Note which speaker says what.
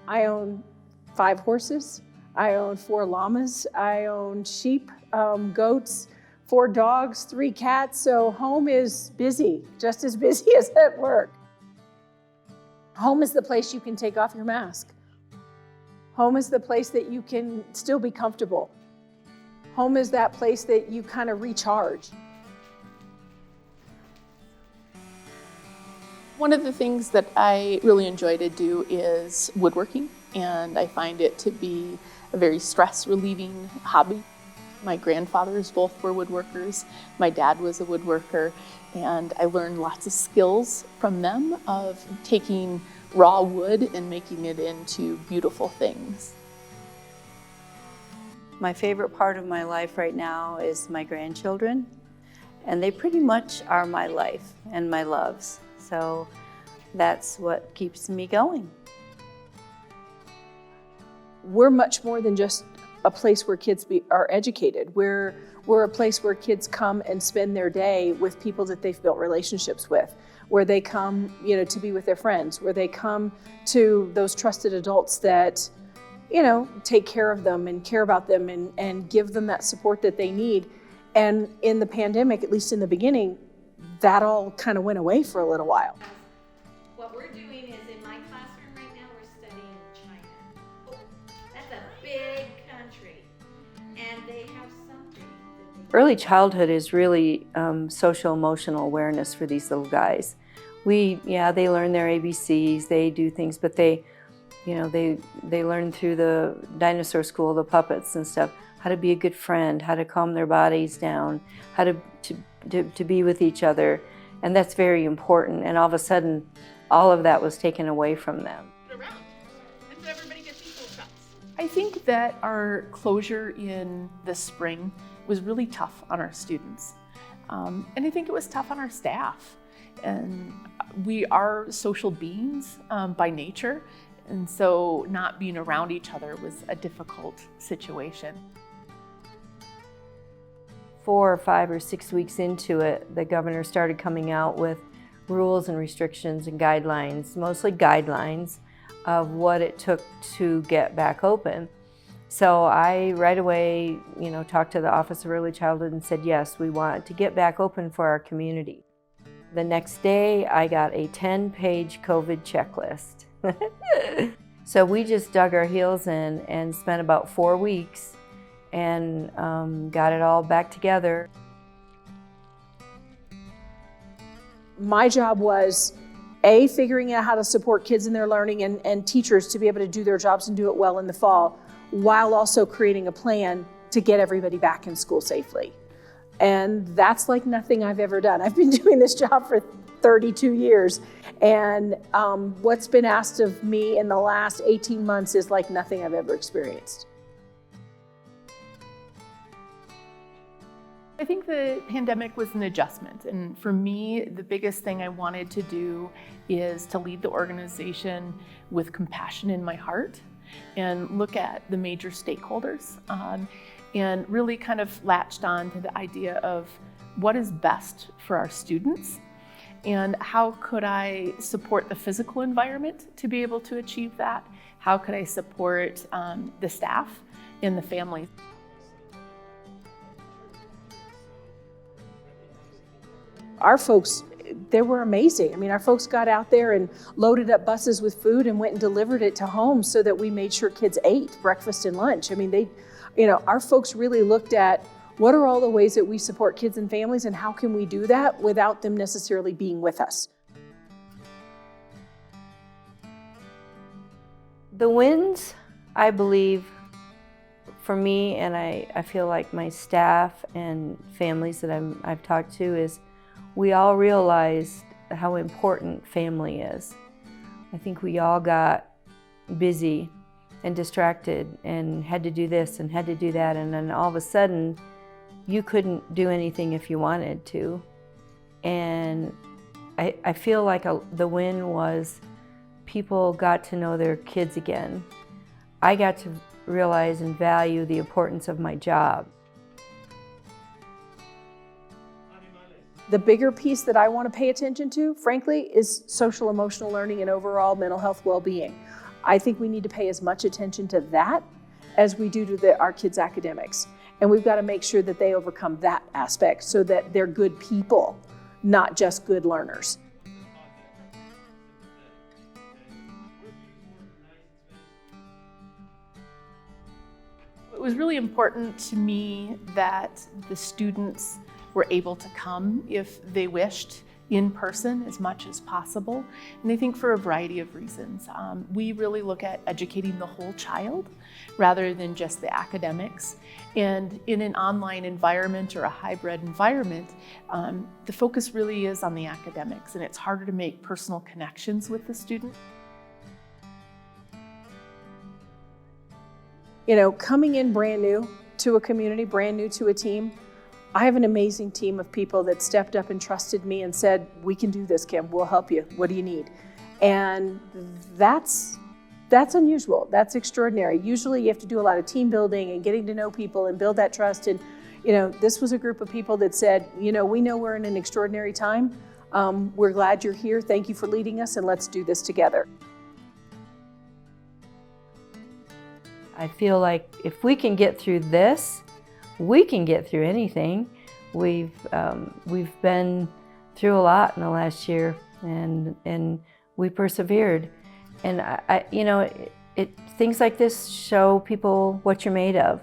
Speaker 1: I own 5 horses. I own 4 llamas. I own sheep, goats, 4 dogs, 3 cats. So home is busy, just as busy as at work. Home is the place you can take off your mask. Home is the place that you can still be comfortable. Home is that place that you kind of recharge.
Speaker 2: One of the things that I really enjoy to do is woodworking, and I find it to be a very stress-relieving hobby. My grandfathers both were woodworkers. My dad was a woodworker, and I learned lots of skills from them of taking raw wood and making it into beautiful things.
Speaker 3: My favorite part of my life right now is my grandchildren, and they pretty much are my life and my loves. So that's what keeps me going.
Speaker 1: We're much more than just a place where kids are educated. We're a place where kids come and spend their day with people that they've built relationships with, where they come, to be with their friends, where they come to those trusted adults that, take care of them and care about them and give them that support that they need. And in the pandemic, at least in the beginning, that all kind of went away for a little while.
Speaker 4: What we're doing is in my classroom right now, we're studying China. Oh, that's a big country, and they have something.
Speaker 3: Early childhood is really social emotional awareness for these little guys. They learn their ABCs, they do things, but they learn through the dinosaur school, the puppets and stuff, how to be a good friend, how to calm their bodies down, how to be with each other. And that's very important. And all of a sudden, all of that was taken away from them.
Speaker 2: I think that our closure in the spring was really tough on our students. And I think it was tough on our staff. And we are social beings by nature. And so not being around each other was a difficult situation.
Speaker 3: 4 or 5 or 6 weeks into it, the governor started coming out with rules and restrictions and guidelines, mostly guidelines, of what it took to get back open. So I right away, talked to the Office of Early Childhood and said, yes, we want to get back open for our community. The next day, I got a 10-page COVID checklist. So we just dug our heels in and spent about 4 weeks and got it all back together.
Speaker 1: My job was, A, figuring out how to support kids in their learning and teachers to be able to do their jobs and do it well in the fall, while also creating a plan to get everybody back in school safely. And that's like nothing I've ever done. I've been doing this job for 32 years, and what's been asked of me in the last 18 months is like nothing I've ever experienced.
Speaker 2: I think the pandemic was an adjustment, and for me, the biggest thing I wanted to do is to lead the organization with compassion in my heart and look at the major stakeholders and really kind of latched on to the idea of what is best for our students and how could I support the physical environment to be able to achieve that? How could I support the staff and the families?
Speaker 1: Our folks, they were amazing. I mean, our folks got out there and loaded up buses with food and went and delivered it to homes so that we made sure kids ate breakfast and lunch. I mean, our folks really looked at what are all the ways that we support kids and families and how can we do that without them necessarily being with us.
Speaker 3: The wins, I believe, for me, and I feel like my staff and families that I've talked to, is we all realized how important family is. I think we all got busy and distracted and had to do this and had to do that, and then all of a sudden you couldn't do anything if you wanted to. And I feel like the win was people got to know their kids again. I got to realize and value the importance of my job.
Speaker 1: The bigger piece that I want to pay attention to, frankly, is social emotional learning and overall mental health well-being. I think we need to pay as much attention to that as we do to our kids' academics. And we've got to make sure that they overcome that aspect so that they're good people, not just good learners.
Speaker 2: It was really important to me that the students were able to come if they wished in person as much as possible. And I think for a variety of reasons. We really look at educating the whole child rather than just the academics. And in an online environment or a hybrid environment, the focus really is on the academics, and it's harder to make personal connections with the student.
Speaker 1: You know, coming in brand new to a community, brand new to a team, I have an amazing team of people that stepped up and trusted me and said, we can do this, Kim, we'll help you. What do you need? And that's unusual, that's extraordinary. Usually you have to do a lot of team building and getting to know people and build that trust. And, you know, this was a group of people that said, you know, we know we're in an extraordinary time. We're glad you're here. Thank you for leading us, and let's do this together.
Speaker 3: I feel like if we can get through this, we can get through anything. We've been through a lot in the last year, and we persevered. And I you know, things like this show people what you're made of.